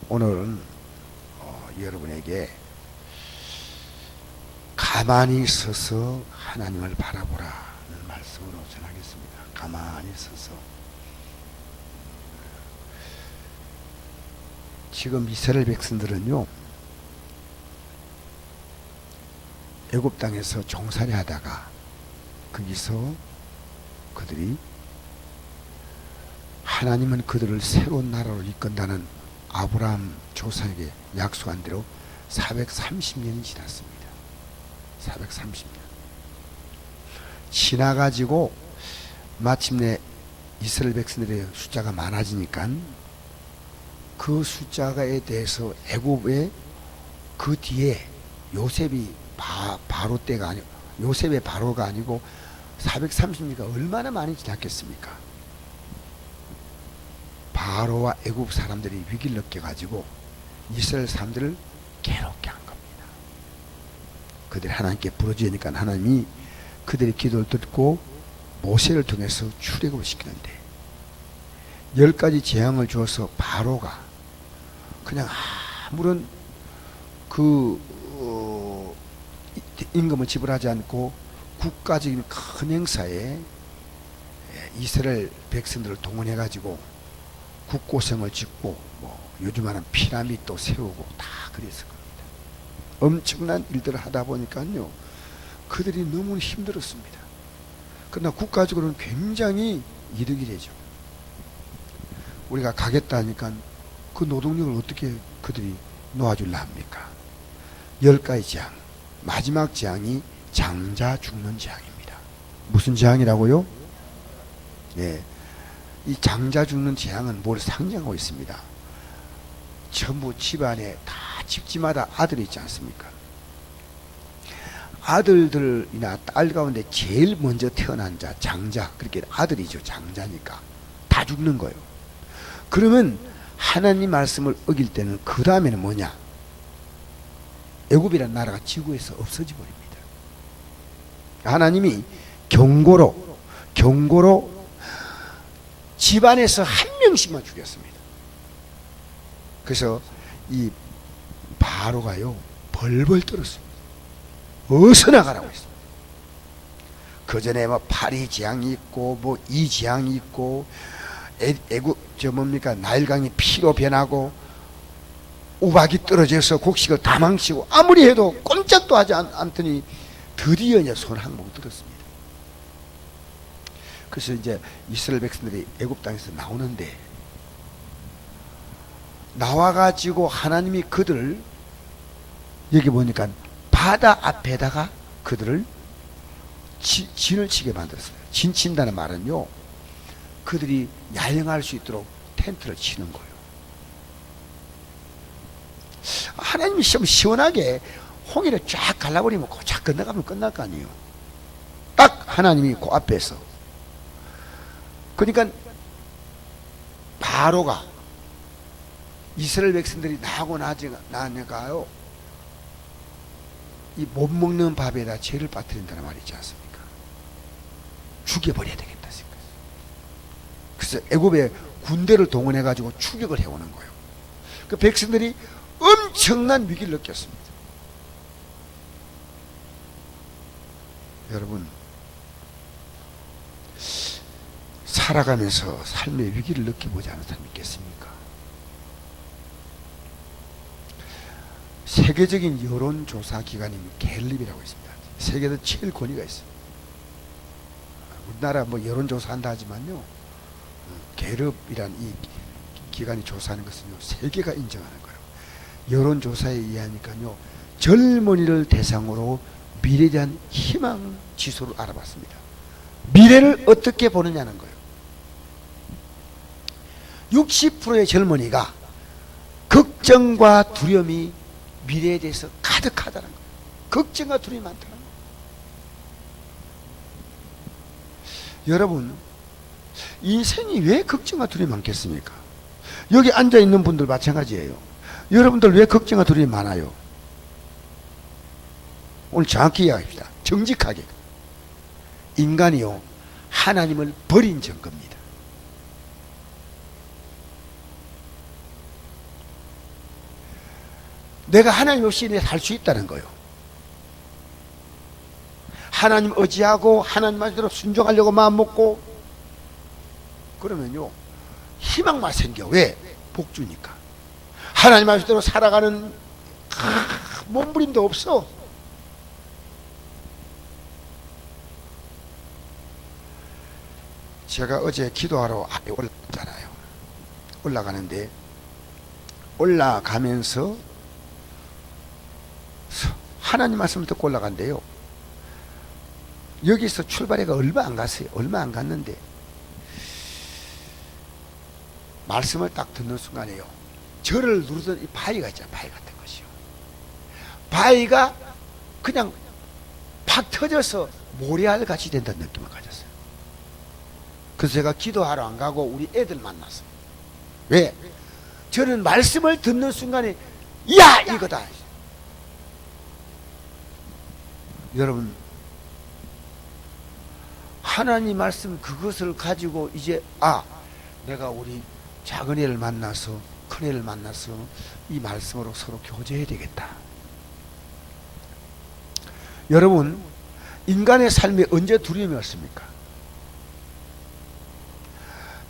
오늘은 여러분에게 가만히 서서 하나님을 바라보라는 말씀으로 전하겠습니다. 가만히 서서. 지금 이스라엘 백성들은요, 애굽 땅에서 종살이 하다가 거기서 그들이 하나님은 그들을 새로운 나라로 이끈다는 아브라함 조상에게 약속한 대로 430년이 지났습니다. 430년 지나가지고 마침내 이스라엘 백성들의 숫자가 많아지니까 그 숫자에 대해서 애굽의 그 뒤에 요셉이 바로 때가 아니고 요셉의 바로가 아니고 430년이가 얼마나 많이 지났겠습니까? 바로와 애굽 사람들이 위기를 느껴가지고 이스라엘 사람들을 괴롭게 한 겁니다. 그들이 하나님께 부르짖으니까 하나님이 그들의 기도를 듣고 모세를 통해서 출애굽을 시키는데 10가지 재앙을 주어서 바로가 그냥 아무런 임금을 지불하지 않고 국가적인 큰 행사에 이스라엘 백성들을 동원해 가지고 국고성을 짓고 요즘 하는 피라미드도 세우고 다 그랬을 겁니다. 엄청난 일들을 하다 보니까요, 그들이 너무 힘들었습니다. 그러나 국가적으로는 굉장히 이득이 되죠. 우리가 가겠다 하니까 그 노동력을 어떻게 그들이 놓아줄라 합니까? 10가지 재앙, 마지막 재앙이 장자 죽는 재앙입니다. 무슨 재앙이라고요? 예, 이 장자 죽는 재앙은 뭘 상징하고 있습니다. 전부 집안에 다 집집마다 아들이 있지 않습니까? 아들들이나 딸 가운데 제일 먼저 태어난 자, 장자, 그렇게 아들이죠. 장자니까 다 죽는 거예요. 그러면 하나님 말씀을 어길 때는 그 다음에는 뭐냐? 애굽이라는 나라가 지구에서 없어져 버립니다. 하나님이 경고로 집안에서 한 명씩만 죽였습니다. 그래서 이 바로가요, 벌벌 떨었습니다. 어서 나가라고 했습니다. 그 전에 파리 재앙이 있고 이 재앙이 있고 애굽 나일강이 피로 변하고 우박이 떨어져서 곡식을 다 망치고 아무리 해도 꼼짝도 하지 않더니 드디어 이제 손 한 번 들었습니다. 그래서 이제 이스라엘 백성들이 애굽 땅에서 나오는데 나와가지고 하나님이 그들을 여기 보니까 바다 앞에다가 그들을 진을 치게 만들었어요. 진 친다는 말은요, 그들이 야영할 수 있도록 텐트를 치는 거예요. 하나님이 시원하게 홍해를 쫙 갈라버리면 고작 건너가면 끝날 거 아니에요. 딱 하나님이 그 앞에서. 그러니까 바로가 이스라엘 백성들이 나하고 나니까요, 이 못 먹는 밥에다 죄를 빠뜨린다는 말이 있지 않습니까? 죽여버려야 되겠다 생각했어요. 그래서 애굽에 군대를 동원해 가지고 추격을 해오는 거예요. 그 백성들이 엄청난 위기를 느꼈습니다. 여러분, 살아가면서 삶의 위기를 느껴보지 않은 사람이 있겠습니까? 세계적인 여론조사 기관인 갤립이라고 있습니다. 세계에서 제일 권위가 있어요. 우리나라 여론조사 한다 하지만요, 갤립이란 이 기관이 조사하는 것은요, 세계가 인정하는 거예요. 여론조사에 의하니까요, 젊은이를 대상으로 미래에 대한 희망 지수를 알아봤습니다. 미래를 어떻게 보느냐는 거예요. 60%의 젊은이가 걱정과 두려움이 미래에 대해서 가득하다는 거예요. 걱정과 두려움이 많다는 거예요. 여러분, 인생이 왜 걱정과 두려움이 많겠습니까? 여기 앉아있는 분들 마찬가지예요. 여러분들 왜 걱정과 두려움이 많아요? 오늘 정확히 이야기합시다. 정직하게. 인간이요, 하나님을 버린 증거입니다. 내가 하나님 없이 살 수 있다는 거예요. 하나님 의지하고 하나님 말대로 순종하려고 마음 먹고 그러면요 희망만 생겨. 왜? 복주니까. 하나님 말대로 살아가는 몸부림도 없어. 제가 어제 기도하러 올라갔잖아요. 올라가는데 올라가면서 하나님 말씀을 듣고 올라간대요. 여기서 출발해가 얼마 안 갔어요. 얼마 안 갔는데 말씀을 딱 듣는 순간에요 저를 누르던 이 바위가 있잖아요. 바위 같은 것이요. 바위가 그냥 팍 터져서 모래알 같이 된다는 느낌을 가졌어요. 그래서 제가 기도하러 안 가고 우리 애들 만났어요. 왜? 저는 말씀을 듣는 순간에 야! 이거다. 여러분 하나님 말씀 그것을 가지고 이제 내가 우리 작은 애를 만나서 큰 애를 만나서 이 말씀으로 서로 교제해야 되겠다. 여러분 인간의 삶에 언제 두려움이 왔습니까?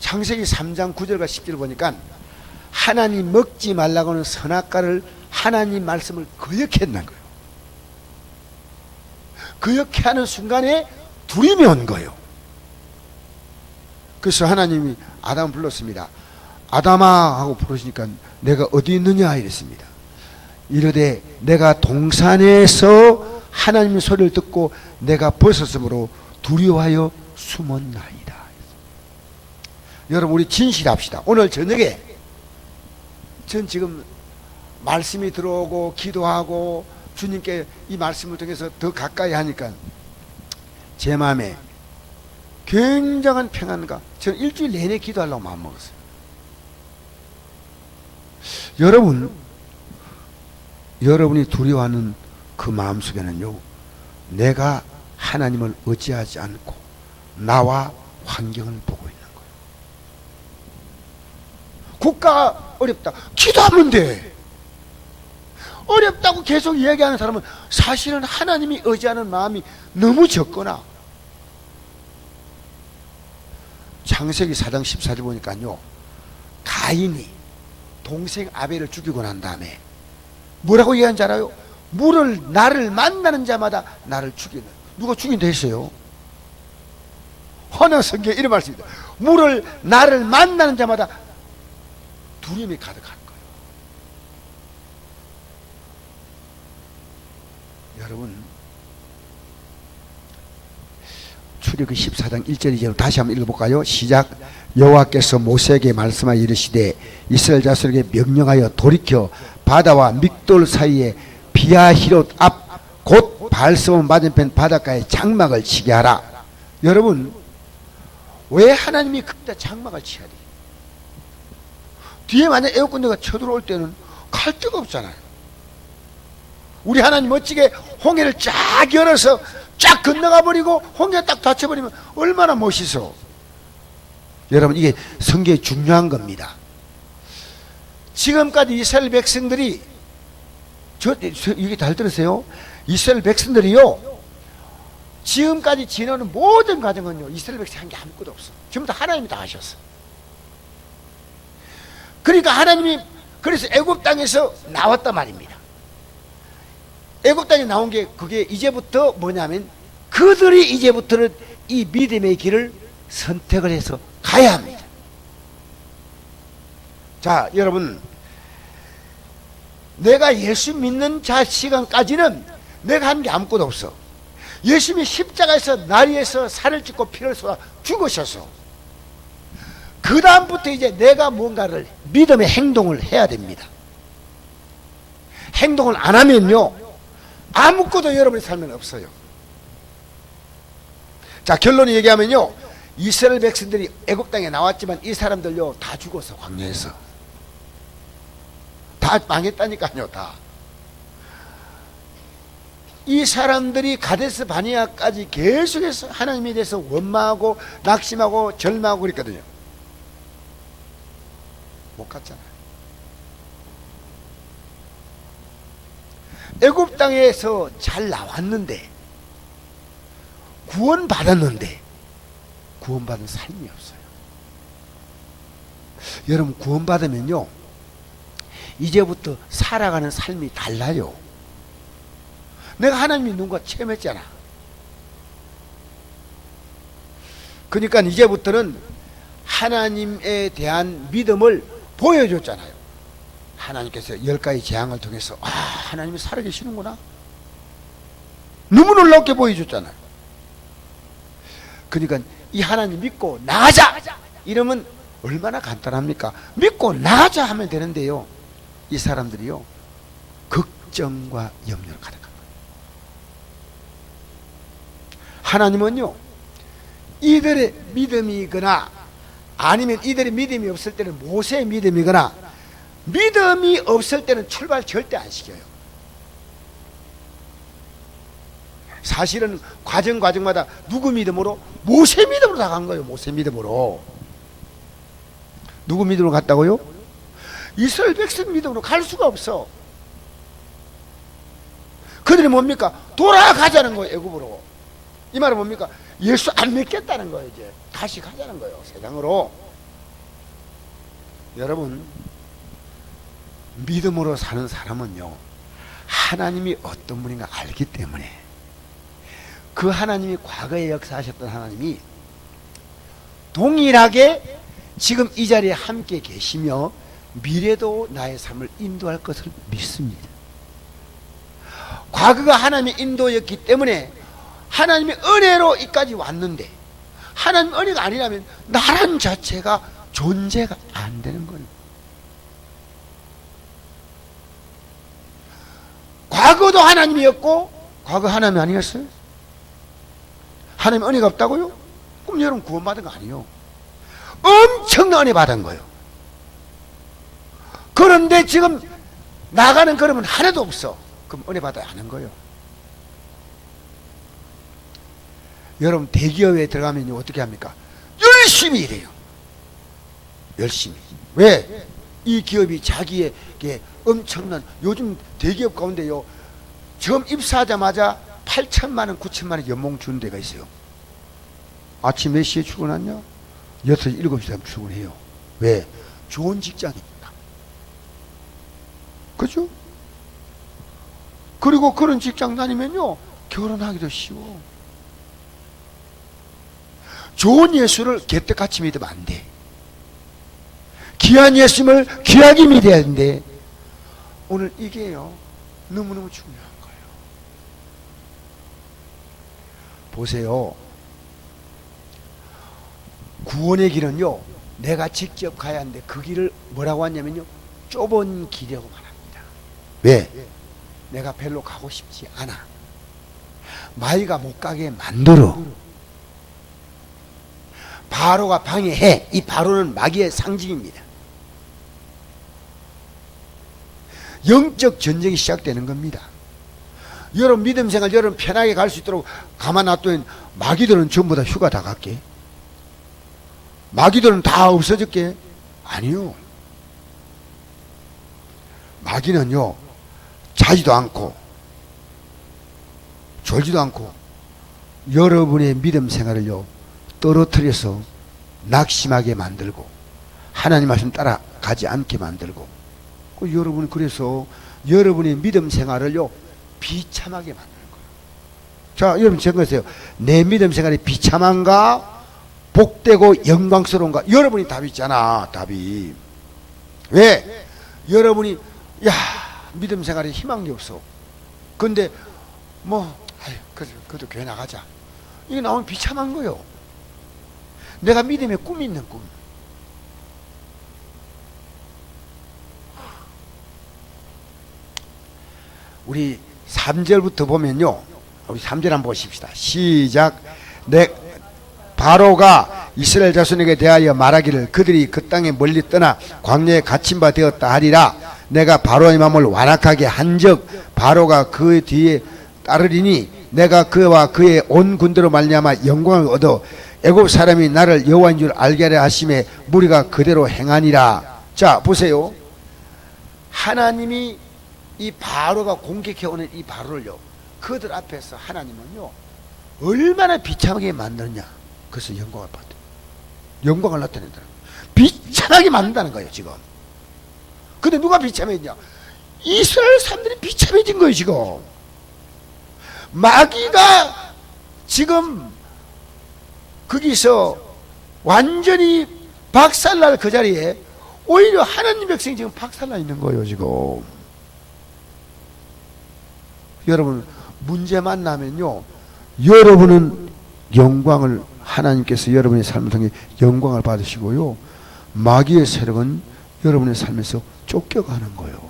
창세기 3장 9절과 10절 보니까 하나님 먹지 말라고 하는 선악과를 하나님 말씀을 거역했는 거예요. 거역해 하는 순간에 두려움이 온 거예요. 그래서 하나님이 아담을 불렀습니다. 아담아 하고 부르시니까 내가 어디 있느냐 이랬습니다. 이르되 내가 동산에서 하나님의 소리를 듣고 내가 벗었으므로 두려워하여 숨었나이다. 여러분 우리 진실합시다. 오늘 저녁에 전 지금 말씀이 들어오고 기도하고 주님께 이 말씀을 통해서 더 가까이 하니까 제 마음에 굉장한 평안과 저는 일주일 내내 기도하려고 마음먹었어요. 여러분이 두려워하는 그 마음속에는요 내가 하나님을 의지하지 않고 나와 환경을 보고 있는 거예요. 국가가 어렵다. 기도하면 돼. 어렵다고 계속 이야기하는 사람은 사실은 하나님이 의지하는 마음이 너무 적거나 창세기 4장 14절 보니까요 가인이 동생 아벨을 죽이고 난 다음에 뭐라고 얘기한 줄 알아요? 나를 만나는 자마다 나를 죽이는. 누가 죽인다 했어요? 헌어 성경에 이런 말씀이 있다. 나를 만나는 자마다 두려움이 가득한 거예요. 여러분 출애굽기 14장 1절 2절 다시 한번 읽어볼까요? 시작. 여호와께서 모세에게 말씀하여 이르시되 이스라엘 자손에게 명령하여 돌이켜 바다와 믹돌 사이에 비아히롯 앞 곧 바알스몬 맞은편 바닷가에 장막을 치게 하라. 여러분 왜 하나님이 그때 장막을 치야 돼? 뒤에 만약 애국군대가 쳐들어올 때는 갈 데가 없잖아요. 우리 하나님 멋지게 홍해를 쫙 열어서 쫙 건너가 버리고 홍해 딱 닫혀버리면 얼마나 멋있어. 여러분 이게 성경에 중요한 겁니다. 지금까지 이스라엘 백성들이 이게 잘 들으세요. 이스라엘 백성들이요 지금까지 지내는 모든 과정은요 이스라엘 백성이 한 게 아무것도 없어. 전부 다 하나님이 다 하셨어. 그러니까 하나님이 그래서 애굽 땅에서 나왔단 말입니다. 애굽 땅에 나온 게 그게 이제부터 뭐냐면 그들이 이제부터는 이 믿음의 길을 선택을 해서 가야 합니다. 자 여러분 내가 예수 믿는 시간까지는 내가 한 게 아무것도 없어. 예수님이 십자가에서 날 위해서 살을 찢고 피를 쏟아 죽으셔서 그 다음부터 이제 내가 뭔가를 믿음의 행동을 해야 됩니다. 행동을 안 하면요 아무것도 여러분의 삶에는 없어요. 자 결론을 얘기하면요 이스라엘 백성들이 애굽 땅에 나왔지만 이 사람들요 다 죽었어. 광야에서 다 망했다니까요. 다 이 사람들이 가데스 바네아까지 계속해서 하나님에 대해서 원망하고 낙심하고 절망하고 그랬거든요. 못 갔잖아요. 애굽 땅에서 잘 나왔는데, 구원받았는데 구원받은 삶이 없어요. 여러분, 구원받으면요 이제부터 살아가는 삶이 달라요. 내가 하나님이 누군가 체험했잖아. 그러니까 이제부터는 하나님에 대한 믿음을 보여줬잖아요. 하나님께서 10가지 재앙을 통해서 하나님이 살아계시는구나, 너무 놀랍게 보여줬잖아요. 그러니까 이 하나님 믿고 나가자 이러면 얼마나 간단합니까? 믿고 나가자 하면 되는데요, 이 사람들이요 걱정과 염려를 가득한 거예요. 하나님은요 이들의 믿음이거나 아니면 이들의 믿음이 없을 때는 모세의 믿음이거나, 믿음이 없을 때는 출발 절대 안 시켜요. 사실은 과정마다 누구 믿음으로? 모세 믿음으로 다 간 거예요. 모세 믿음으로. 누구 믿음으로 갔다고요? 이스라엘 백성 믿음으로 갈 수가 없어. 그들이 뭡니까? 돌아가자는 거예요, 애굽으로. 이 말은 뭡니까? 예수 안 믿겠다는 거예요. 이제 다시 가자는 거예요, 세상으로. 여러분, 믿음으로 사는 사람은요 하나님이 어떤 분인가 알기 때문에, 그 하나님이 과거에 역사하셨던 하나님이 동일하게 지금 이 자리에 함께 계시며 미래도 나의 삶을 인도할 것을 믿습니다. 과거가 하나님의 인도였기 때문에 하나님의 은혜로 이까지 왔는데, 하나님의 은혜가 아니라면 나란 자체가 존재가 안 되는 거예요. 과거도 하나님이었고 과거 하나님이 아니었어요? 하나님 은혜가 없다고요? 그럼 여러분 구원받은 거 아니에요. 엄청난 은혜 받은 거예요. 그런데 지금 나가는 걸음은 하나도 없어. 그럼 은혜 받아야 하는 거예요. 여러분, 대기업에 들어가면 어떻게 합니까? 열심히 일해요. 열심히. 왜? 이 기업이 자기에게 엄청난, 요즘 대기업 가운데요 처음 입사하자마자 8천만 원, 9천만 원 연봉 주는 데가 있어요. 아침 몇 시에 출근하냐? 6시, 7시 되면 출근해요. 왜? 좋은 직장이니까. 그죠? 그리고 그런 직장 다니면요 결혼하기도 쉬워. 좋은 예수를 개떡같이 믿으면 안 돼. 귀한 예수님을 귀하게 믿어야 하는데, 오늘 이게요 너무너무 중요한 거예요. 보세요, 구원의 길은요 내가 직접 가야 하는데 그 길을 뭐라고 하냐면요 좁은 길이라고 말합니다. 왜? 내가 별로 가고 싶지 않아. 마귀가 못 가게 만들어. 바로가 방해해. 이 바로는 마귀의 상징입니다. 영적 전쟁이 시작되는 겁니다. 여러분 믿음 생활 여러분 편하게 갈 수 있도록 가만 놔두면 마귀들은 전부 다 휴가 다 갈게? 마귀들은 다 없어질게? 아니요. 마귀는요 자지도 않고 졸지도 않고 여러분의 믿음 생활을요 떨어뜨려서 낙심하게 만들고 하나님 말씀 따라가지 않게 만들고, 여러분 그래서 여러분의 믿음 생활을요 비참하게 만드는 거예요. 자, 여러분 생각하세요. 내 믿음 생활이 비참한가 복되고 영광스러운가? 여러분이 답이 있잖아. 답이. 왜? 여러분이 믿음 생활에 희망이 없어. 근데 그래도 교회 나가자, 이게 나오면 비참한 거예요. 내가 믿음의 꿈이 있는 꿈. 우리 3절부터 보면요, 우리 3절 한번 보십시다. 시작. 바로가 이스라엘 자손에게 대하여 말하기를 그들이 그 땅에 멀리 떠나 광야에 갇힌 바 되었다 하리라. 내가 바로의 마음을 완악하게 한즉 바로가 그 뒤에 따르리니 내가 그와 그의 온 군대로 말미암아 영광을 얻어 애굽 사람이 나를 여호와인 줄 알게 하려 하심에 무리가 그대로 행하니라. 자, 보세요. 하나님이 이 바로가 공격해오는 이 바로를요, 그들 앞에서 하나님은요 얼마나 비참하게 만드느냐. 그래서 영광을 받아요. 영광을 나타낸다는 거예요. 비참하게 만든다는 거예요 지금. 근데 누가 비참해졌냐? 이스라엘 사람들이 비참해진 거예요 지금. 마귀가 지금 거기서 완전히 박살날 그 자리에 오히려 하나님 백성이 지금 박살나 있는 거예요 지금. 여러분, 문제만 나면요, 여러분은 영광을, 하나님께서 여러분의 삶을 통해 영광을 받으시고요, 마귀의 세력은 여러분의 삶에서 쫓겨가는 거예요.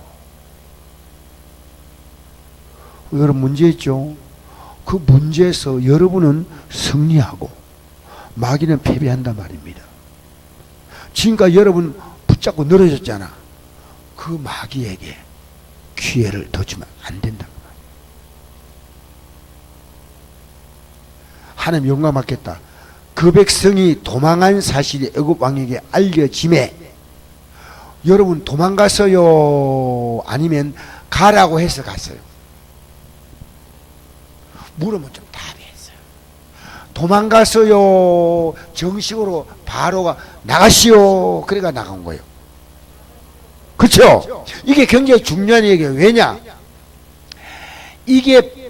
여러분, 문제 있죠? 그 문제에서 여러분은 승리하고 마귀는 패배한단 말입니다. 지금까지 여러분 붙잡고 늘어졌잖아. 그 마귀에게 기회를 더 주면 안 된다. 하나님 영광 받겠다. 그 백성이 도망한 사실이 애굽 왕에게 알려짐에 여러분 도망갔어요? 아니면 가라고 해서 갔어요? 물으면 좀 답했어요. 도망갔어요. 정식으로 바로가 나가시오. 그래가 나간 거예요. 그렇죠? 이게 굉장히 중요한 얘기예요. 왜냐? 이게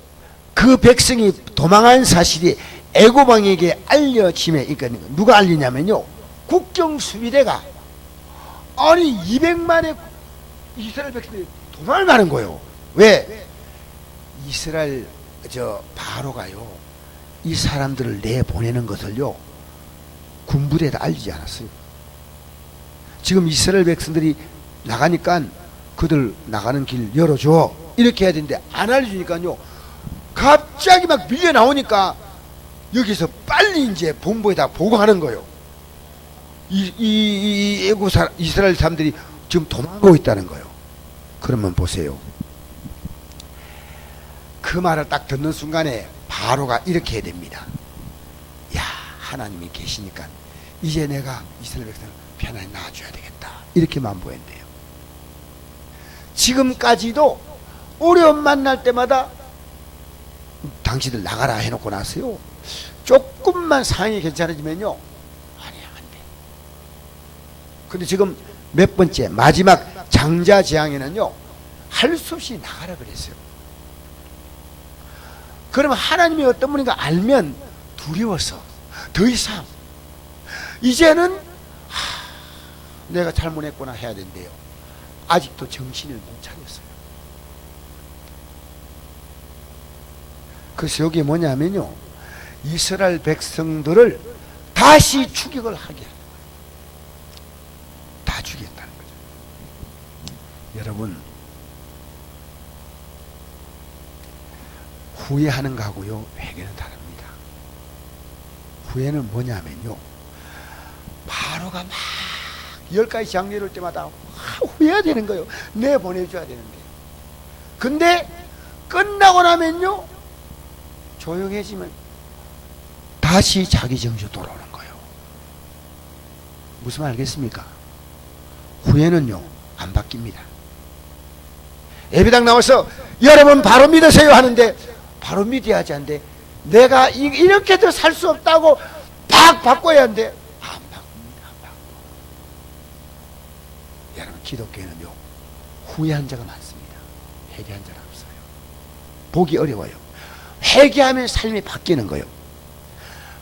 그 백성이 도망한 사실이 애굽 왕에게 알려짐에, 그러니까 누가 알리냐면요, 국경 수비대가, 아니 200만의 이스라엘 백성들이 도망을 가는 거예요. 왜? 이스라엘 바로가요, 이 사람들을 내보내는 것을요 군부대에다 알리지 않았어요. 지금 이스라엘 백성들이 나가니까 그들 나가는 길 열어줘 이렇게 해야 되는데 안 알려주니까요, 갑자기 막 밀려 나오니까 여기서 빨리 이제 본부에다 보고하는 거예요. 애국 이스라엘 사람들이 지금 도망가고 있다는 거예요. 그러면 보세요. 그 말을 딱 듣는 순간에 바로가 이렇게 해야 됩니다. 야, 하나님이 계시니까 이제 내가 이스라엘 백성을 편안히 놔줘야 되겠다. 이렇게 만보했대요. 지금까지도 어려움 만날 때마다 당신들 나가라 해놓고 나서요, 조금만 상황이 괜찮아지면요, 아니야, 안 돼. 근데 지금 몇 번째, 마지막 장자재앙에는요, 할 수 없이 나가라 그랬어요. 그러면 하나님이 어떤 분인가 알면 두려워서 더 이상 이제는 내가 잘못했구나 해야 된대요. 아직도 정신을 못 차렸어요. 그래서 여기 뭐냐면요, 이스라엘 백성들을 다시 추격을 하게 하는 거예요. 다 죽였다는 거죠. 여러분, 후회하는 거하고요 회개는 다릅니다. 후회는 뭐냐면요, 바로가 막 10가지 장례를 올 때마다 후회해야 되는 거예요. 내보내줘야 되는데. 근데 끝나고 나면요, 조용해지면 다시 자기 정신 돌아오는 거예요. 무슨 말 알겠습니까? 후회는요 안 바뀝니다. 예배당 나와서 여러분 바로 믿으세요 하는데 바로 믿어야 하지 않는데, 내가 이렇게도 살 수 없다고 팍 바꿔야 하는데 안 바꿉니다. 안 바꿔. 여러분, 기독교에는요 후회한 자가 많습니다. 회개한 자가 없어요. 보기 어려워요. 회개하면 삶이 바뀌는 거예요.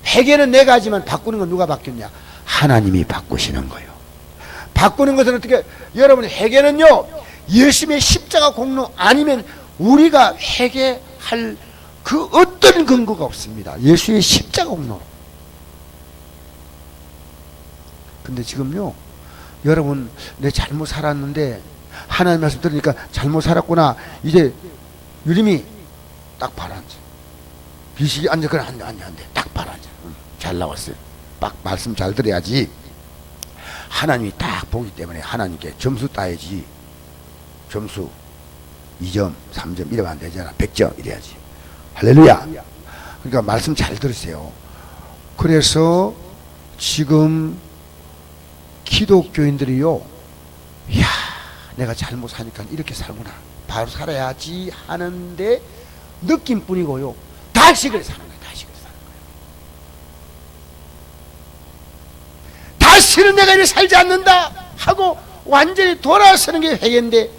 회개는 내가 하지만 바꾸는 건 누가 바뀌었냐? 하나님이 바꾸시는 거예요. 바꾸는 것은 어떻게? 여러분, 회개는요 예수님의 십자가 공로 아니면 우리가 회개할 그 어떤 근거가 없습니다. 예수의 십자가 공로로. 근데 지금요, 여러분, 내 잘못 살았는데 하나님 말씀 들으니까 잘못 살았구나. 이제 유림이 딱 바라앉아. 비식이 앉아. 그래, 안 돼. 딱 바라앉아. 잘 나왔어요. 딱 말씀 잘 들어야지. 하나님이 딱 보기 때문에 하나님께 점수 따야지. 점수 2점, 3점 이러면 안 되잖아. 100점 이래야지. 할렐루야. 그러니까 말씀 잘 들으세요. 그래서 지금 기독교인들이요, 이야, 내가 잘못 사니까 이렇게 살구나, 바로 살아야지 하는데 느낌뿐이고요. 다시 그래 사는 거예요. 다시 그래 사는 거예요. 다시는 내가 이렇게 살지 않는다 하고 완전히 돌아서는 게 회개인데,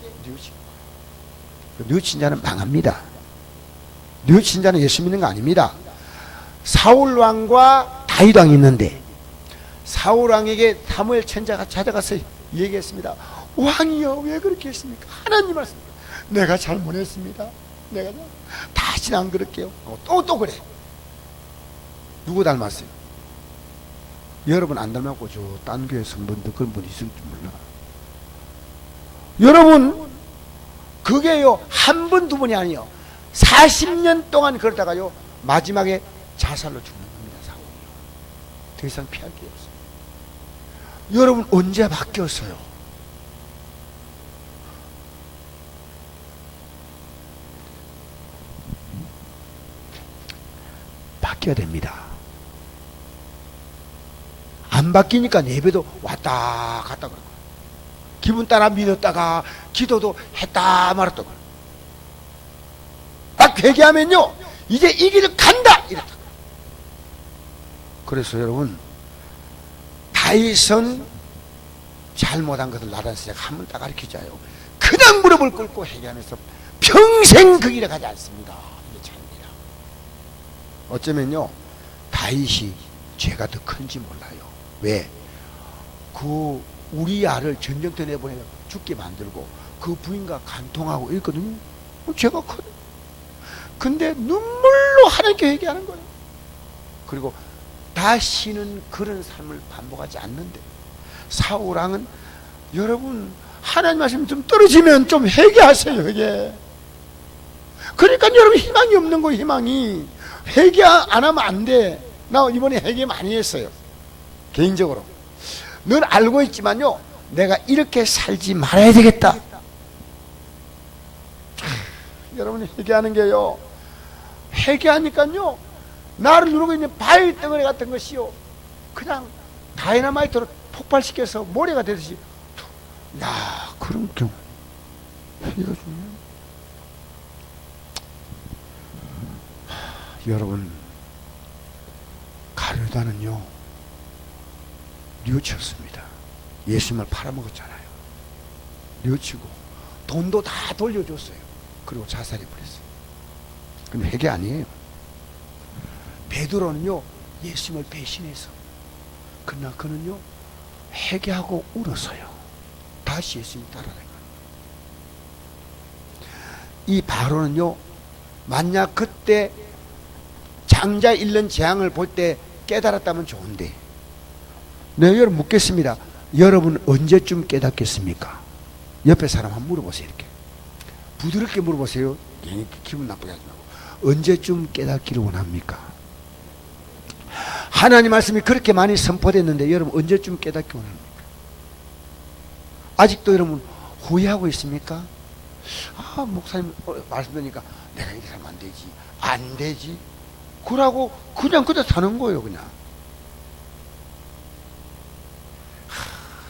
뉘우친 자는 망합니다. 뉘우친 자는 예수 믿는 거 아닙니다. 사울 왕과 다윗 왕이 있는데, 사울 왕에게 사무엘 천자가 찾아가서 얘기했습니다. 왕이여, 왜 그렇게 했습니까? 하나님 말씀, 내가 잘못했습니다. 내가 다시는 안 그럴게요. 또 그래. 누구 닮았어요? 여러분 안 닮았고 저 딴 교회 성분들 그런 분 있을 줄 몰라. 여러분 그게요 한 번 두 번이 아니에요. 40년 동안 그러다가요 마지막에 자살로 죽는 겁니다. 사고요. 더 이상 피할 게 없어요. 여러분 언제 바뀌었어요? 바뀌어야 됩니다. 안 바뀌니까 예배도 왔다 갔다 그러고, 기분 따라 믿었다가 기도도 했다 말았다 그러고, 딱 회개하면요 이제 이 길을 간다 이랬다. 그래서 여러분 다윗은 잘못한 것을 나단세자가 한 번 딱 가르치자요. 그냥 무릎을 꿇고 회개하면서 평생 그 길에 가지 않습니다. 이게 차입니다. 어쩌면요 다윗이 죄가 더 큰지 몰라요. 왜? 그 우리아를 전쟁터 내보내 죽게 만들고 그 부인과 간통하고 이랬거든요. 죄가 커요. 근데 눈물로 하나님께 회개하는 거예요. 그리고 다시는 그런 삶을 반복하지 않는데, 사울왕은 여러분 하나님 말씀 좀 떨어지면 좀 회개하세요. 회개. 그러니까 여러분 희망이 없는 거예요. 희망이. 회개 안 하면 안 돼. 나 이번에 회개 많이 했어요. 개인적으로 늘 알고 있지만요 내가 이렇게 살지 말아야 되겠다. 여러분이 회개하는 게요, 회개하니까요 나를 누르고 있는 바위 덩어리 같은 것이요 그냥 다이너마이트로 폭발시켜서 모래가 되듯이, 야 그런 경우 회개가 중요해요. 여러분 가룟유다는요 뉘우쳤습니다. 예수님을 팔아먹었잖아요. 뉘우치고 돈도 다 돌려줬어요. 그리고 자살해버렸어요. 근데 회개 아니에요. 베드로는요 예수님을 배신해서, 그러나 그는요 회개하고 울었어요. 다시 예수님 따라간 거예요. 이 바로는요 만약 그때 장자 잃는 재앙을 볼 때 깨달았다면 좋은데, 내가 여러분 묻겠습니다. 여러분 언제쯤 깨닫겠습니까? 옆에 사람 한번 물어보세요. 이렇게 부드럽게 물어보세요. 괜히 기분 나쁘게 하지 말고. 언제쯤 깨닫기를 원합니까? 하나님 말씀이 그렇게 많이 선포됐는데 여러분 언제쯤 깨닫기 원합니까? 아직도 여러분 후회하고 있습니까? 아 목사님 말씀 들으니까 내가 이렇게 하면 안 되지, 안 되지, 그러고 그냥 그대로 사는 거예요. 그냥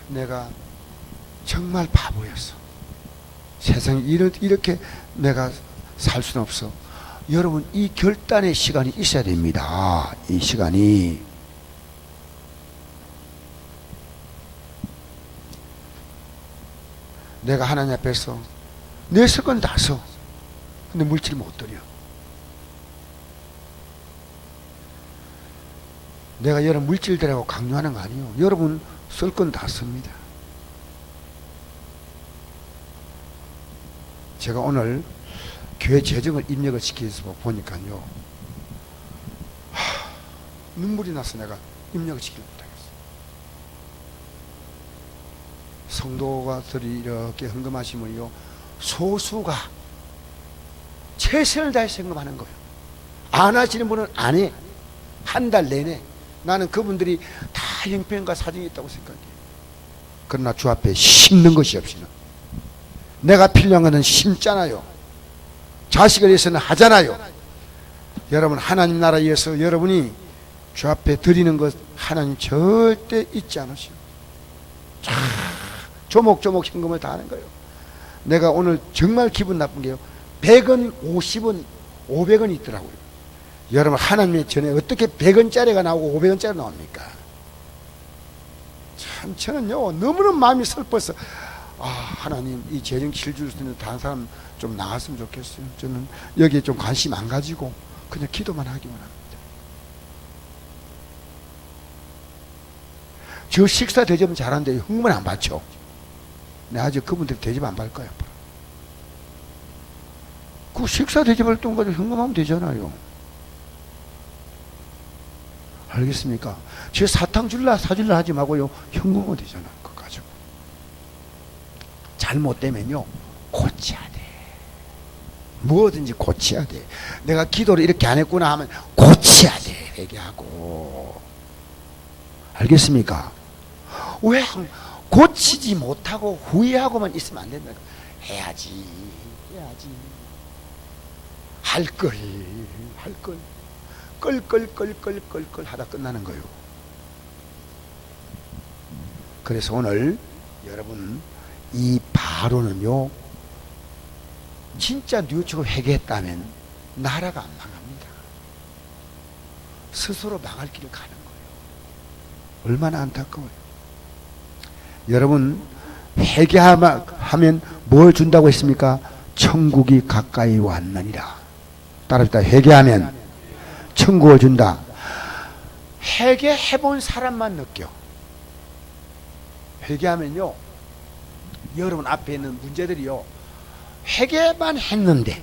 내가 정말 바보였어. 세상에 이렇게 내가 살 수는 없어. 여러분 이 결단의 시간이 있어야 됩니다. 이 시간이. 내가 하나님 앞에서 내 설 건 다 써. 근데 물질 못 드려. 내가 여러분 물질들하고 강요하는 거 아니에요. 여러분 쓸 건 다 씁니다. 제가 오늘 교회 재정을 입력을 시켜서 보니까요 눈물이 나서 내가 입력을 시키지 못하겠어요. 성도가들이 이렇게 헌금하시면요 소수가 최선을 다해서 헌금하는 거예요. 안 하시는 분은 안 해. 한 달 내내. 나는 그분들이 다 형편과 사정이 있다고 생각해요. 그러나 주 앞에 심는 것이 없이는, 내가 필요한 것은 심잖아요. 자식을 위해서는 하잖아요. 여러분 하나님 나라에 위해서 여러분이 주 앞에 드리는 것 하나님 절대 잊지 않으시오. 조목조목 현금을 다 하는 거예요. 내가 오늘 정말 기분 나쁜 게요. 100원, 50원, 500원이 있더라고요. 여러분, 하나님의 전에 어떻게 100원짜리가 나오고 500원짜리 나옵니까? 참, 저는요, 너무너무 마음이 슬퍼서, 하나님, 이 재정 칠줄 수 있는 다른 사람 좀 나갔으면 좋겠어요. 저는 여기에 좀 관심 안 가지고 그냥 기도만 하기만 합니다. 저 식사 대접은 잘하는데 헌금은 안 받죠. 내가 아직 그분들 대접 안 받을 거야. 그 식사 대접할 돈 가지고 헌금하면 되잖아요. 알겠습니까? 제 사탕 줄라 사줄라 하지 말고요, 현금은 되잖아. 그거 가지고 잘못되면요 고쳐야 돼. 뭐든지 고쳐야 돼. 내가 기도를 이렇게 안 했구나 하면 고쳐야 돼. 회개하고. 알겠습니까? 왜 고치지 못하고 후회하고만 있으면 안 된다. 해야지 할걸 끌 하다 끝나는 거예요. 그래서 오늘 여러분, 이 바로는요, 진짜 뉘우치고 회개했다면 나라가 안 망합니다. 스스로 망할 길을 가는 거예요. 얼마나 안타까워요. 여러분, 회개하면 뭘 준다고 했습니까? 천국이 가까이 왔느니라. 따라합시다. 회개하면 천국을 준다. 회개해본 사람만 느껴. 회개하면요, 여러분 앞에 있는 문제들이요, 회개만 했는데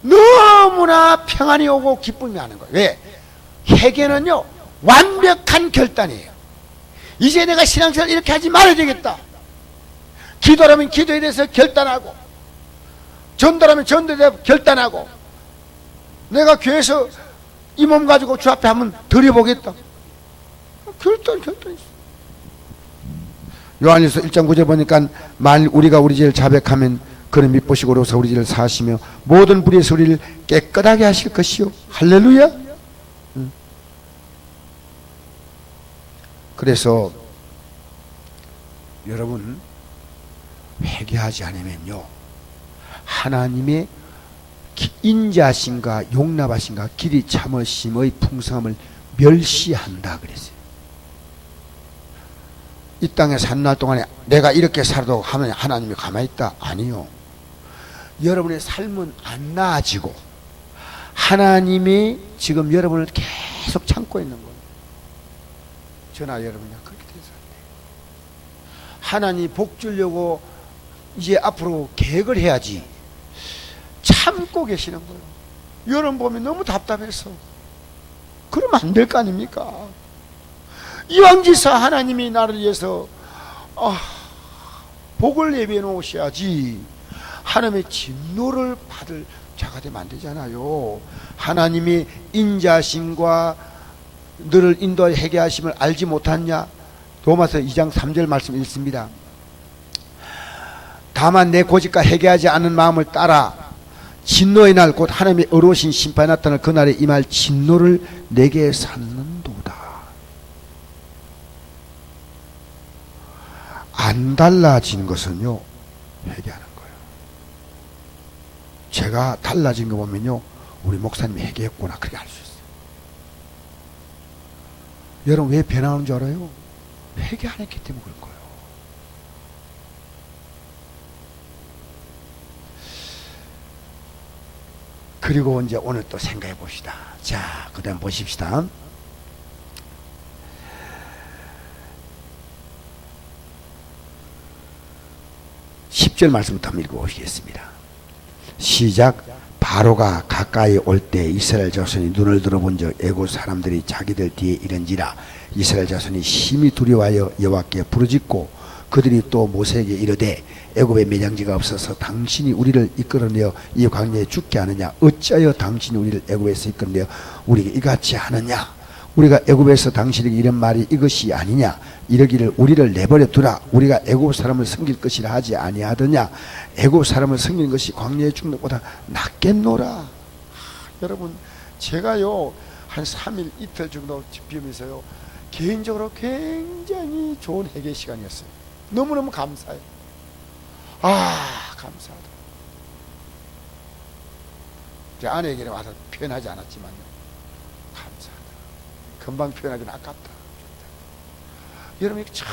너무나 평안이 오고 기쁨이 하는 거예요. 왜? 회개는요 완벽한 결단이에요. 이제 내가 신앙생활 이렇게 하지 말아야 되겠다. 기도라면 기도에 대해서 결단하고, 전도라면 전도에 대해서 결단하고, 내가 교회에서 이 몸 가지고 주 앞에 한번 드려보겠다. 결단이 있어. 요한일서 1장 9절 보니까, 만일 우리가 우리 죄를 자백하면 그는 미쁘시고로서 우리 죄를 사하시며 모든 불의에서 우리를 깨끗하게 하실 것이요. 할렐루야. 그래서 여러분, 회개하지 않으면요, 하나님의 인자심과 용납하심과 길이 참으심의 풍성함을 멸시한다 그랬어요. 이 땅에 사는 날 동안에 내가 이렇게 살아도 하면 하나님이 가만히 있다? 아니요. 여러분의 삶은 안 나아지고 하나님이 지금 여러분을 계속 참고 있는 거예요. 저나 여러분이야 그렇게 돼서 안 돼요. 하나님 복 주려고 이제 앞으로 계획을 해야지 참고 계시는 거예요. 여러분 보면 너무 답답해서. 그러면 안 될 거 아닙니까? 이왕지사 하나님이 나를 위해서 복을 예비해 놓으셔야지 하나님의 진노를 받을 자가 되면 안 되잖아요. 하나님의 인자심과 너를 인도하여 회개하심을 알지 못하냐? 로마서 2장 3절 말씀 읽습니다. 다만 내 고집과 회개하지 않은 마음을 따라 진노의 날 곧 하나님의 어려우신 심판이 나타날 그날에 임할 진노를 내게 샀는도다. 안 달라진 것은요, 회개하는 거예요. 제가 달라진 거 보면요, 우리 목사님이 회개했구나 그렇게 알 수 있어요. 여러분 왜 변화하는 줄 알아요? 회개 안 했기 때문에 그런 거예요. 그리고 이제 오늘 또 생각해 봅시다. 자, 그 다음 보십시다. 10절 말씀부터 한번 읽어보시겠습니다. 시작. 바로가 가까이 올 때 이스라엘 자손이 눈을 들어본 적 애굽 사람들이 자기들 뒤에 이른지라. 이스라엘 자손이 심히 두려워하여 여호와께 부르짖고 그들이 또 모세에게 이르되 애굽에 매장지가 없어서 당신이 우리를 이끌어내어 이 광야에 죽게 하느냐? 어찌하여 당신이 우리를 애굽에서 이끌어내어 우리에게 이같이 하느냐? 우리가 애굽에서 당신에게 이런 말이 이것이 아니냐? 이러기를 우리를 내버려 두라. 우리가 애굽 사람을 섬길 것이라 하지 아니하더냐? 애굽 사람을 섬기는 것이 광야에 죽는 것보다 낫겠노라. 여러분, 제가요 한 3일 이틀 정도 비우면서요 개인적으로 굉장히 좋은 회개 시간이었어요. 너무너무 감사해요. 아, 감사하다. 제 아내에게 와서 표현하지 않았지만요, 감사하다. 금방 표현하기는 아깝다. 여러분, 이게 참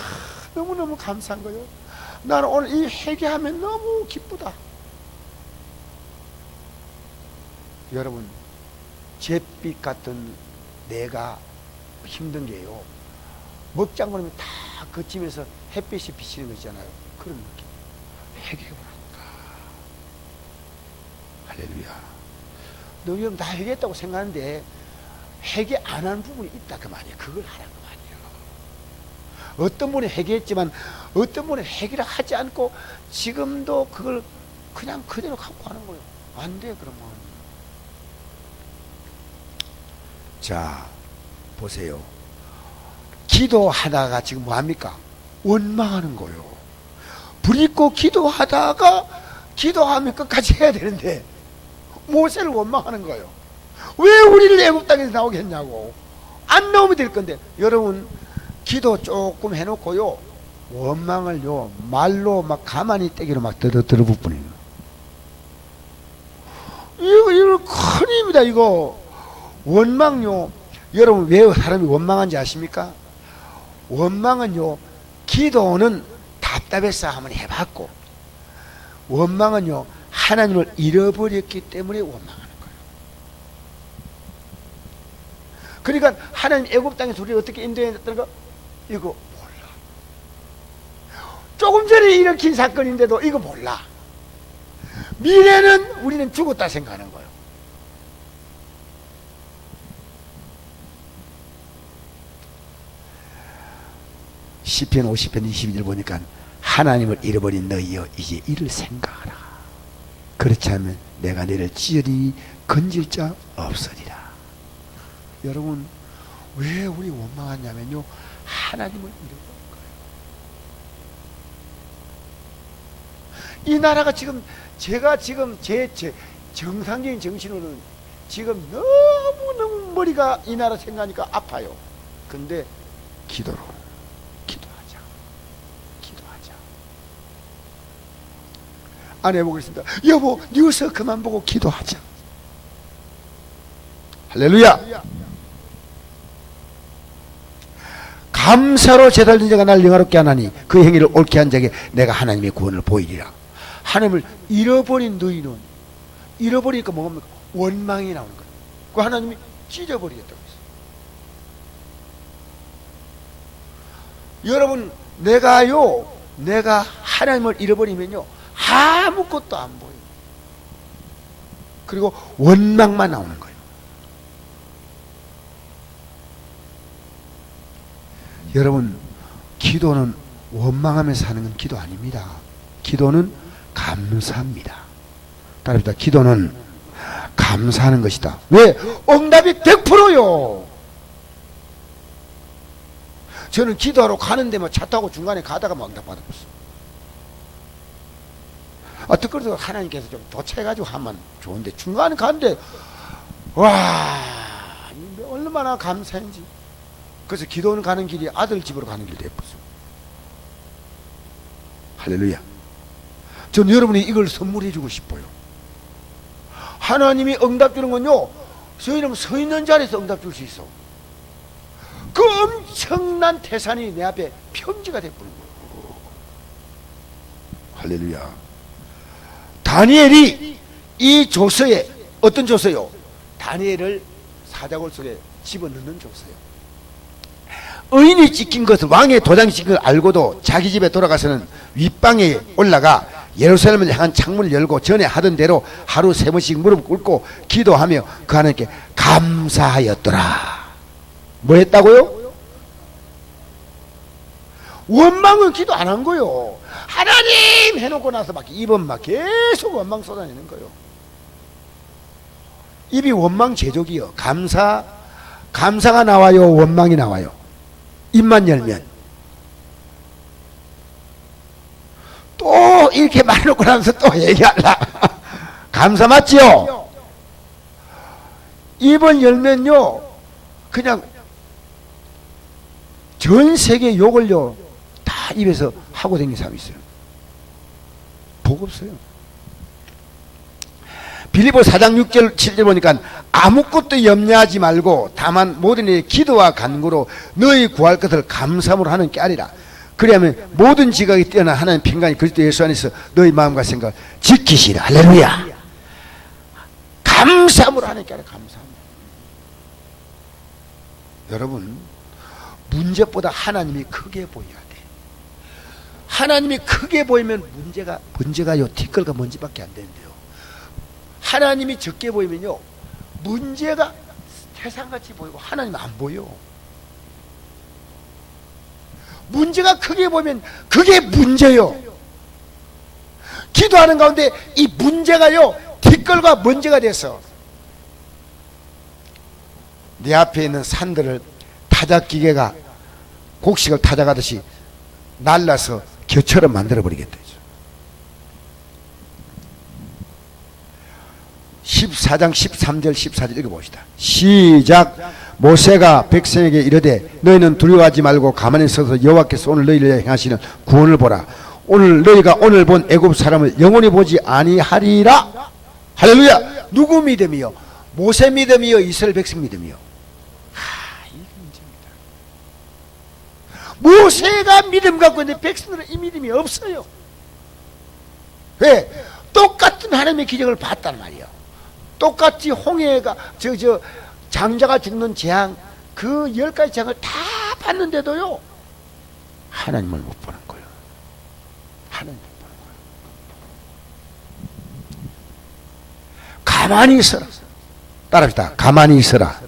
너무너무 감사한 거예요. 나는 오늘 이 회개하면 너무 기쁘다. 여러분, 잿빛 같은 내가 힘든 게요, 먹장구름이 다 거치면서 햇빛이 비치는 거 있잖아요. 그런 느낌. 회개가 원한다. 할렐루야. 너 여러분 다 회개했다고 생각하는데 회개 안 한 부분이 있다 그 말이에요. 그걸 하라는 거 말이에요. 어떤 분이 회개했지만 어떤 분이 회개를 하지 않고 지금도 그걸 그냥 그대로 갖고 가는 거예요. 안 돼, 그러면. 자, 보세요. 기도하다가 지금 뭐합니까? 원망하는 거예요. 부리고 기도하다가 기도하면 끝까지 해야 되는데 모세를 원망하는 거예요. 왜 우리를 애굽 땅에서 나오게 했냐고. 안 나오면 될 건데. 여러분, 기도 조금 해놓고요, 원망을요 말로 막 가만히 떼기로 막 들어볼 뿐이에요. 이거 큰일입니다. 이거 원망요. 여러분, 왜 사람이 원망한지 아십니까? 원망은요, 기도는 답답해서 한번 해봤고, 원망은요 하나님을 잃어버렸기 때문에 원망하는 거예요. 그러니까 하나님 애굽 땅에서 우리를 어떻게 인도했다는 거 이거 몰라. 조금 전에 일으킨 사건인데도 이거 몰라. 미래는 우리는 죽었다 생각하는 거예요. 시편 50편 22절 보니까 하나님을 잃어버린 너희여 이제 이를 생각하라. 그렇지 않으면 내가 너를 찌르니 건질 자 없으리라. 여러분, 왜 우리 원망하냐면요, 하나님을 잃어버린 거예요. 이 나라가 지금 제가 지금 제 정상적인 정신으로는 지금 너무너무 머리가 이 나라 생각하니까 아파요. 근데 기도로 안 해보겠습니다. 여보, 뉴스 그만 보고 기도하자. 할렐루야. 감사로 제달린 자가 날 영화롭게 하나니 그 행위를 옳게 한 자에게 내가 하나님의 구원을 보이리라. 하나님을 잃어버린 너희는, 잃어버리니까 뭐합니까? 원망이 나오는 거예요. 그 하나님이 찢어버리겠다고 했어요. 여러분, 내가 하나님을 잃어버리면요 아무것도 안 보여요. 그리고 원망만 나오는 거예요. 여러분, 기도는 원망하면서 하는 건 기도 아닙니다. 기도는 감사합니다. 따라합니다. 기도는 감사하는 것이다. 왜? 응답이 100%요. 저는 기도하러 가는데 뭐 차 타고 중간에 가다가 막 응답 받았어요. 그래도 하나님께서 좀 도착해가지고 하면 좋은데 중간에 가는데 와, 얼마나 감사한지. 그래서 기도는 가는 길이 아들 집으로 가는 길이 예뻤어요. 할렐루야. 저는 여러분이 이걸 선물해 주고 싶어요. 하나님이 응답 주는 건요, 저희는 서 있는 자리에서 응답 줄 수 있어. 그 엄청난 태산이 내 앞에 평지가 되어버린 거예요. 할렐루야. 다니엘이 이 조서에, 어떤 조서요? 다니엘을 사자골 속에 집어넣는 조서요. 의인이 찍힌 것을, 왕의 도장이 찍힌 걸 알고도 자기 집에 돌아가서는 윗방에 올라가 예루살렘을 향한 창문을 열고 전에 하던 대로 하루 3번씩 무릎 꿇고 기도하며 그 하나님께 감사하였더라. 뭐 했다고요? 원망은 기도 안 한 거요. 하나님 해놓고 나서 막 입은 막 계속 원망 쏟아내는 거요. 입이 원망 제조기요. 감사가 나와요, 원망이 나와요. 입만 열면. 또 이렇게 말해놓고 나서 또 얘기하려. 감사 맞지요? 입을 열면요 그냥 전 세계 욕을요 다 입에서 하고 다니는 사람이 있어요. 복 없어요. 빌립보 4장 6절 7절 보니까 아무것도 염려하지 말고 다만 모든 일에 기도와 간구로 너희 구할 것을 감사함으로 하는 게 아니라 그리하면 모든 지각이 뛰어난 하나님 평강이 그리스도 예수 안에서 너희 마음과 생각을 지키시라. 할렐루야. 감사함으로 하는 게 아니라 감사함으로. 여러분, 문제보다 하나님이 크게 보여야 돼. 하나님이 크게 보이면 문제가요 티끌과 먼지밖에 안 되는데요. 하나님이 적게 보이면요 문제가 태산같이 보이고 하나님은 안 보여. 문제가 크게 보이면 그게 문제요. 기도하는 가운데 이 문제가요 티끌과 먼지가 돼서 내 앞에 있는 산들을 타작기계가 곡식을 타작하듯이 날라서 겨처럼 만들어버리겠다. 14장 13절 14절 읽어봅시다. 시작. 모세가 백성에게 이르되 너희는 두려워하지 말고 가만히 서서 여호와께서 오늘 너희를 행하시는 구원을 보라. 오늘 너희가 오늘 본 애굽 사람을 영원히 보지 아니하리라. 할렐루야. 누구 믿음이요? 모세 믿음이요? 이스라엘 백성 믿음이요? 이게 문제입니다. 모세가 믿음 갖고 있는데 백성들은 이 믿음이 없어요. 왜? 똑같은 하나님의 기적을 봤단 말이에요. 똑같이 홍해가 장자가 죽는 재앙 그 10가지 재앙을 다 봤는데도요 하나님을 못 보는 거예요. 하나님을 못 보는 거예요. 가만히 있어라. 따라합시다. 가만히 있어라.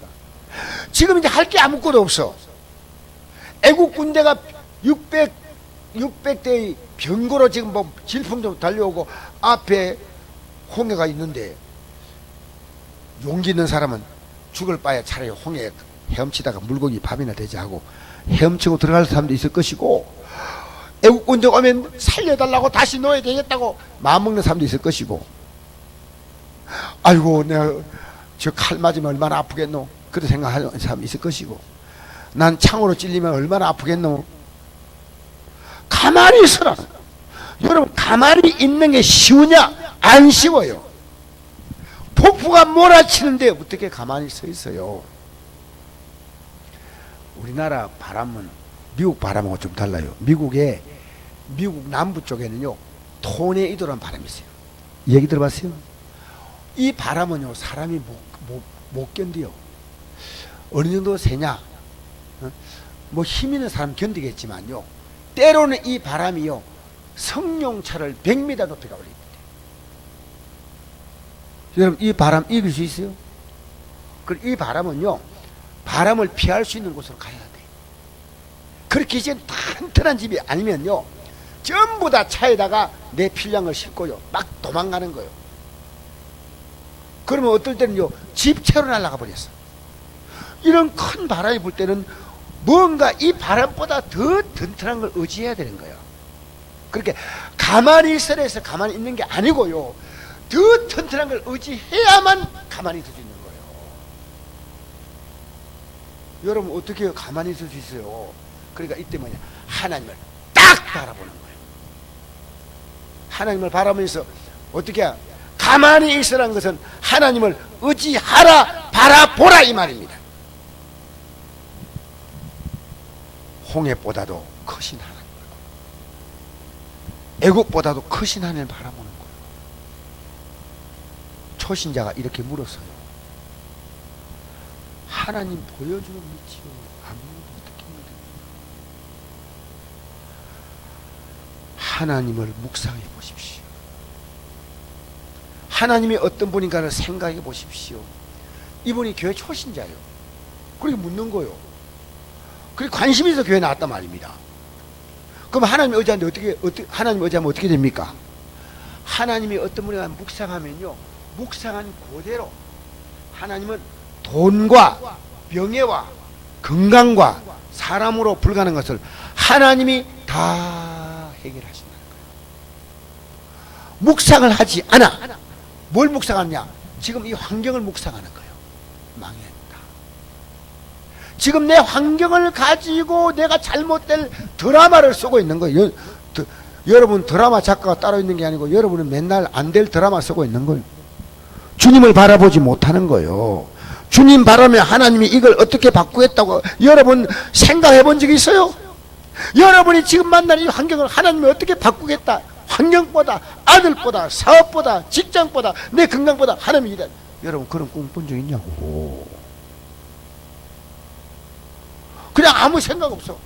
지금 이제 할 게 아무것도 없어. 애국 군대가 600대의 병거로 지금 뭐 질풍좀 달려오고 앞에 홍해가 있는데 용기 있는 사람은 죽을 바에 차라리 홍해에 헤엄치다가 물고기 밥이나 되지 하고 헤엄치고 들어갈 사람도 있을 것이고 애국군대 오면 살려달라고 다시 넣어야 되겠다고 마음먹는 사람도 있을 것이고 아이고 내가 저 칼 맞으면 얼마나 아프겠노 그렇게 생각하는 사람이 있을 것이고 난 창으로 찔리면 얼마나 아프겠노. 가만히 있어라. 여러분 가만히 있는 게 쉬우냐? 안 쉬워요. 폭풍가 몰아치는데 어떻게 가만히 서 있어요? 우리나라 바람은 미국 바람하고 좀 달라요. 미국 남부 쪽에는요 토네이도라는 바람이 있어요. 얘기 들어봤어요? 이 바람은요 사람이 못 견디요. 어느 정도 세냐? 뭐 힘 있는 사람 견디겠지만요 때로는 이 바람이요 성룡차를 100m 높이가 올립니다. 여러분 이 바람 이길 수 있어요? 이 바람은요 바람을 피할 수 있는 곳으로 가야 돼. 그렇게 이제 튼튼한 집이 아니면요 전부 다 차에다가 내 필량을 싣고요 막 도망가는 거예요. 그러면 어떨 때는요 집채로 날아가 버렸어. 이런 큰 바람이 불 때는 뭔가 이 바람보다 더 튼튼한 걸 의지해야 되는 거예요. 그렇게 가만히 있으라 해서 가만히 있는 게 아니고요 더 튼튼한 걸 의지해야만 가만히 있을 수 있는 거예요. 여러분 어떻게 가만히 있을 수 있어요? 그러니까 이때 뭐냐 하나님을 딱 바라보는 거예요. 하나님을 바라보면서 어떻게 가만히 있으라는 것은 하나님을 의지하라 바라보라 이 말입니다. 홍해보다도 크신 하나님, 애국보다도 크신 하나님을 바라보는 거예요. 초신자가 이렇게 물었어요. 하나님 보여주는 믿지요. 아무도 어떻게 믿습니까? 하나님을 묵상해 보십시오. 하나님이 어떤 분인가를 생각해 보십시오. 이분이 교회 초신자예요. 그렇게 묻는 거예요. 그게 관심이 있어 교회 나왔단 말입니다. 그럼 하나님 의지하는데 하나님 의지하면 어떻게 됩니까? 하나님이 어떤 분이 묵상하면요 묵상한 그대로 하나님은 돈과 명예와 건강과 사람으로 불가능한 것을 하나님이 다 해결하신다는 거예요. 묵상을 하지 않아. 뭘 묵상하느냐? 지금 이 환경을 묵상하는 거예요. 망했다. 지금 내 환경을 가지고 내가 잘못된 드라마를 쓰고 있는 거예요. 여러분 드라마 작가가 따로 있는 게 아니고 여러분은 맨날 안 될 드라마 쓰고 있는 거예요. 주님을 바라보지 못하는 거예요. 주님 바라면 하나님이 이걸 어떻게 바꾸겠다고 여러분 생각해 본 적이 있어요? 여러분이 지금 만난 이 환경을 하나님이 어떻게 바꾸겠다, 환경보다 아들보다 사업보다 직장보다 내 건강보다 하나님이 이래. 여러분 그런 꿈 꾼 적 있냐고. 그냥 아무 생각 없어.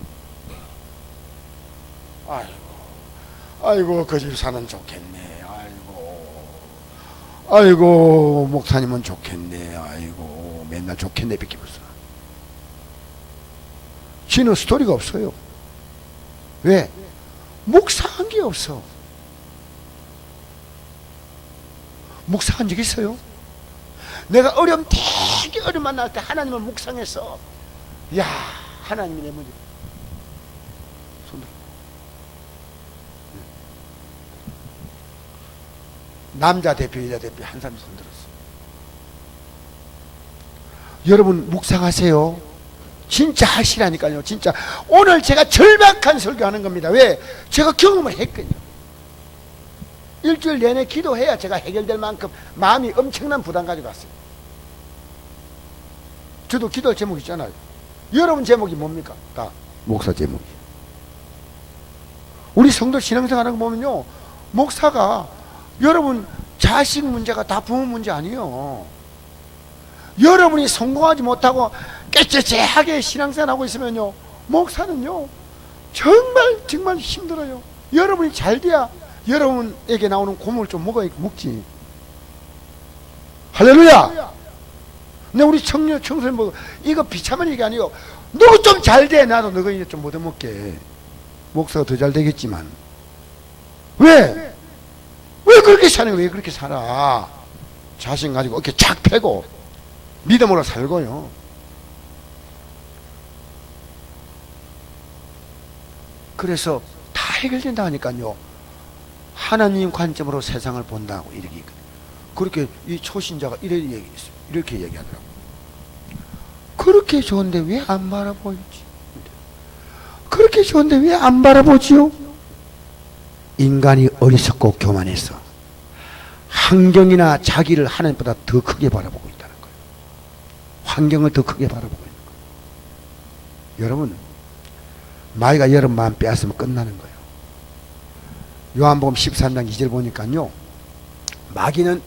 아이고 그 집 사는 좋겠네. 아이고 목사님은 좋겠네. 아이고 맨날 좋겠네 밖에 없어. 지는 스토리가 없어요. 왜? 묵상한 게 없어. 묵상한 적 있어요? 내가 되게 어려움 만날 때 하나님을 묵상했어. 야, 하나님이 내 문제. 손 들어. 남자 대표, 여자 대표 한 사람이 손 들었어. 여러분 묵상하세요. 진짜 하시라니까요. 진짜 오늘 제가 절박한 설교하는 겁니다. 왜? 제가 경험을 했거든요. 일주일 내내 기도해야 제가 해결될 만큼 마음이 엄청난 부담 가지고 왔어요. 저도 기도할 제목 있잖아요. 여러분 제목이 뭡니까? 다 목사 제목이. 우리 성도 신앙생활하는 거 보면요, 목사가 여러분 자식 문제가 다 부모 문제 아니에요. 여러분이 성공하지 못하고 깨째째하게 신앙생활하고 있으면요, 목사는요 정말 힘들어요. 여러분이 잘 돼야 여러분에게 나오는 고목을 좀 먹지. 할렐루야. 근데 우리 청소년 보고 이거 비참한 얘기 아니에요. 누구 좀 잘 돼. 나도 너가 이제 좀 얻어먹게. 목사가 더 잘 되겠지만 왜 그렇게 사는 거예요? 왜 그렇게 살아? 자신 가지고 어깨 착 펴고 믿음으로 살고요. 그래서 다 해결된다 하니까요, 하나님 관점으로 세상을 본다고 이렇게, 그렇게 이 초신자가 이렇게 얘기하더라고요. 그렇게 좋은데 왜 안 바라보지? 그렇게 좋은데 왜 안 바라보지요? 인간이 어리석고 교만해서 환경이나 자기를 하나님보다 더 크게 바라보고 있다는 거예요. 환경을 더 크게 바라보고 있는 거예요. 여러분, 마귀가 여러분 마음 빼앗으면 끝나는 거예요. 요한복음 13장 2절 보니까요, 마귀는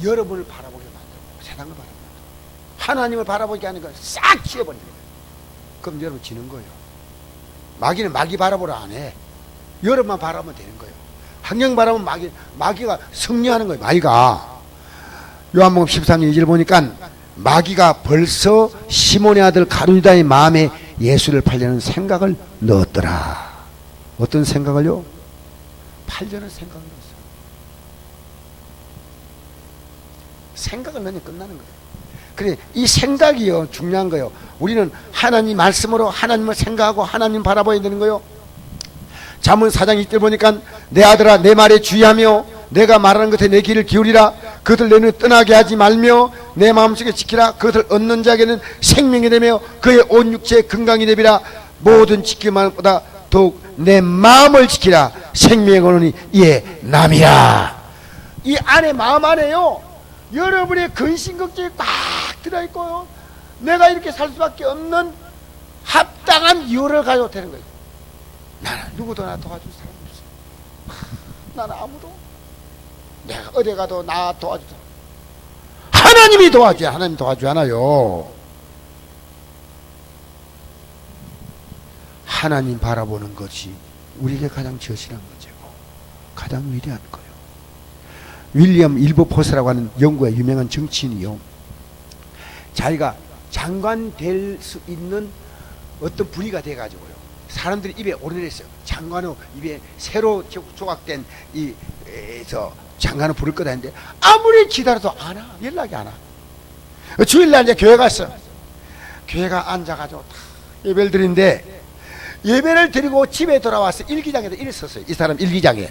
여러분을 바라보게 만들고 세상을 바라보게 만들고 하나님을 바라보게 하는 걸 싹 치워버리는 거예요. 그럼 여러분 지는 거예요. 마귀는 마귀 바라보라 안 해. 여러분만 바라보면 되는 거예요. 환경 바라보면 마귀가 승리하는 거예요. 마귀가. 요한복음 13장 2절 보니까 마귀가 벌써 시몬의 아들 가룟유다의 마음에 예수를 팔려는 생각을 넣었더라. 어떤 생각을요? 팔려는 생각을 넣었어요. 생각을 넣으면 끝나는 거예요. 그래, 이 생각이요 중요한 거예요. 우리는 하나님 말씀으로 하나님을 생각하고 하나님 바라봐야 되는 거예요. 잠언 4장 2절 보니까 내 아들아 내 말에 주의하며 내가 말하는 것에 내 귀를 기울이라. 그것을 내 눈에 떠나게 하지 말며 내 마음속에 지키라. 그것을 얻는 자에게는 생명이 되며 그의 온 육체의 건강이 되리라. 모든 지키기만보다 더욱 내 마음을 지키라. 생명의 근원이 이에 남이라. 이 안에 마음 안에요, 여러분의 근심 걱정이 꽉 들어있고요, 내가 이렇게 살 수밖에 없는 합당한 이유를 가지고 되는 거예요. 나는 누구도 나 도와줄 사람이 없어. 나는 아무도, 내가 어디 가도 나 도와줄 사람, 하나님이 도와줘야. 하나님 도와주잖아요. 하나님 바라보는 것이 우리에게 가장 절실한 거죠. 가장 위대한 거예요. 윌리엄 일버포스라고 하는 영국의 유명한 정치인이요, 자기가 장관 될 수 있는 어떤 부위가 돼가지고요, 사람들이 입에 오르내렸어요. 장관의 입에 새로 조각된 장관을 부를 거다 했는데 아무리 기다려도 안 와. 연락이 안 와. 주일날 이제 교회 갔어. 교회가 앉아가지고 다 예배를 드리는데, 예배를 드리고 집에 돌아와서 일기장에도 이렇게 썼어요. 이 사람 일기장에,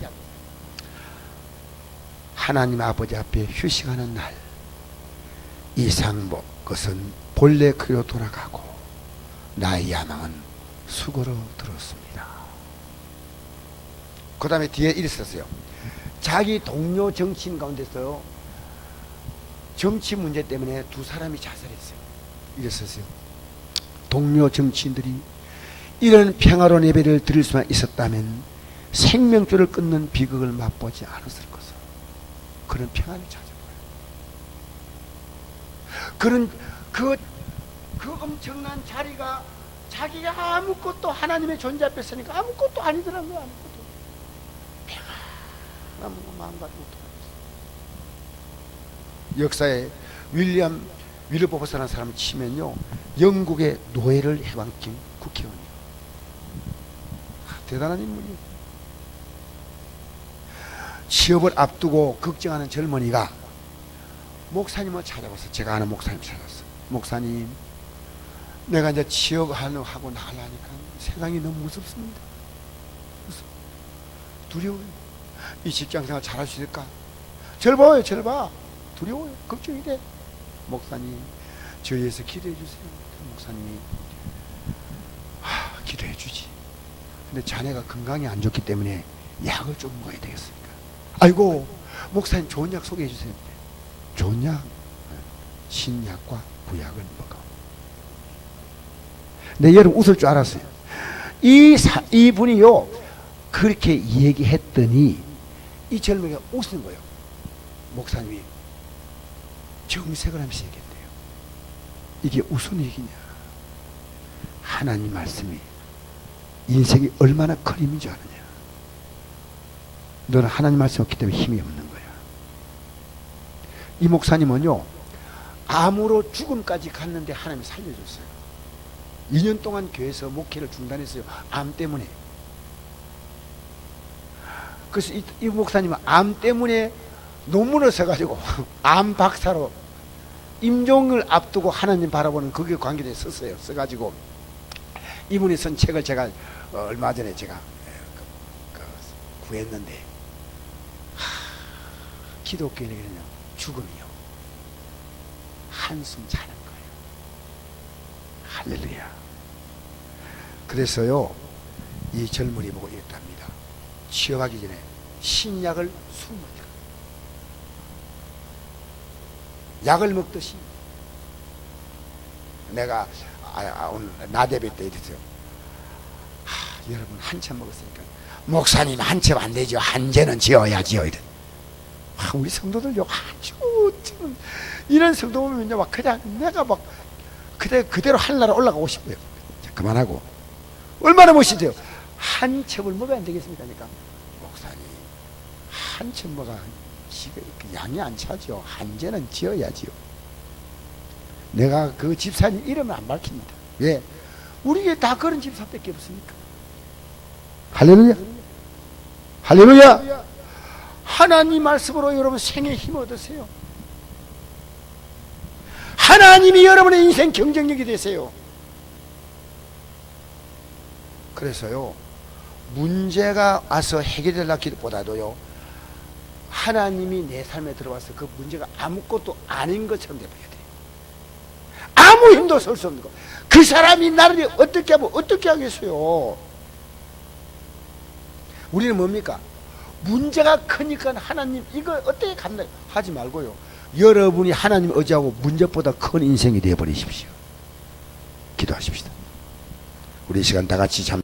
하나님 아버지 앞에 휴식하는 날, 이상 것은 본래 그로 돌아가고 나의 야망은 수고로 들었습니다. 그 다음에 뒤에 이렇게 썼어요. 자기 동료 정치인 가운데서 정치 문제 때문에 두 사람이 자살했어요. 이렇게 썼어요. 동료 정치인들이 이런 평화로운 예배를 드릴 수만 있었다면 생명줄을 끊는 비극을 맛보지 않았을 것을. 그런 평안을 찾아봐요. 그런 그 엄청난 자리가 자기가 아무것도 하나님의 존재 앞에 서니까 아무것도 아니더라는 거야. 아무것도. 평안한 마음가짐 못하고 있어요. 역사에 윌리엄 윌버포스라는 사람을 치면요, 영국의 노예를 해방시킨 국회의원이에요. 대단한 인물이에요. 취업을 앞두고 걱정하는 젊은이가 목사님을 찾아와서, 제가 아는 목사님 찾았어요. 목사님, 내가 이제 취업하고 나가려니까 세상이 너무 무섭습니다. 두려워요. 이 직장생활 잘할 수 있을까? 절 봐요, 절 봐. 두려워요. 걱정이 돼. 목사님, 저희 위해서 기도해 주세요. 목사님이 기도해 주지. 근데 자네가 건강이 안 좋기 때문에 약을 좀 먹어야 되겠습니까? 아이고, 목사님 좋은 약 소개해 주세요. 좋은 약, 신약과 구약을 먹어. 근데 여러분 웃을 줄 알았어요. 이분이요, 그렇게 얘기했더니 이 젊은이가 웃는 거예요. 목사님이 정색을 하면서 얘기했대요. 이게 무슨 얘기냐? 하나님 말씀이 인생이 얼마나 큰 힘인 줄 아느냐? 너는 하나님 말씀 없기 때문에 힘이 없는 거야. 이 목사님은요, 암으로 죽음까지 갔는데 하나님이 살려줬어요. 2년 동안 교회에서 목회를 중단했어요. 암 때문에. 그래서 이 목사님은 암 때문에 논문을 써가지고 암 박사로 임종을 앞두고 하나님 바라보는 그게 관계돼 썼어요. 써가지고 이분이 쓴 책을 제가 얼마 전에 제가 구했는데, 기독교인에게는요, 죽음이요, 한숨 자는 거예요. 할렐루야. 그래서요, 이 젊은이 보고 이랬답니다. 취업하기 전에 신약을 20번 약을 먹듯이. 내가 오늘 나대배 때 이랬어요. 여러분, 한 채 먹었으니까 목사님 한 채 안 되죠. 한 채는 지어야지요. 이래. 우리 성도들요, 아주 이런 성도 보면요, 막 그냥 내가 막 그대로 하늘나라 올라가고 싶어요. 자, 그만하고. 얼마나 멋있대요. 한 첩을 먹어야 안 되겠습니까? 그러니까 목사님 한 첩 먹어야 양이 안 차죠. 한 채는 지어야지요. 내가 그 집사님 이름을 안 밝힙니다. 왜? 우리에 다 그런 집사밖에 없으니까. 할렐루야. 할렐루야. 하나님 말씀으로 여러분 생의 힘 얻으세요. 하나님이 여러분의 인생 경쟁력이 되세요. 그래서요, 문제가 와서 해결되려기보다도요, 하나님이 내 삶에 들어와서 그 문제가 아무것도 아닌 것처럼 돼버려야 돼. 아무 힘도 쓸 수 없는 거. 그 사람이 나를 어떻게 하면 어떻게 하겠어요? 우리는 뭡니까? 문제가 크니까 하나님 이거 어떻게 간다 하지 말고요, 여러분이 하나님 의지하고 문제보다 큰 인생이 되어버리십시오. 기도하십시다. 우리 이 시간 다 같이 참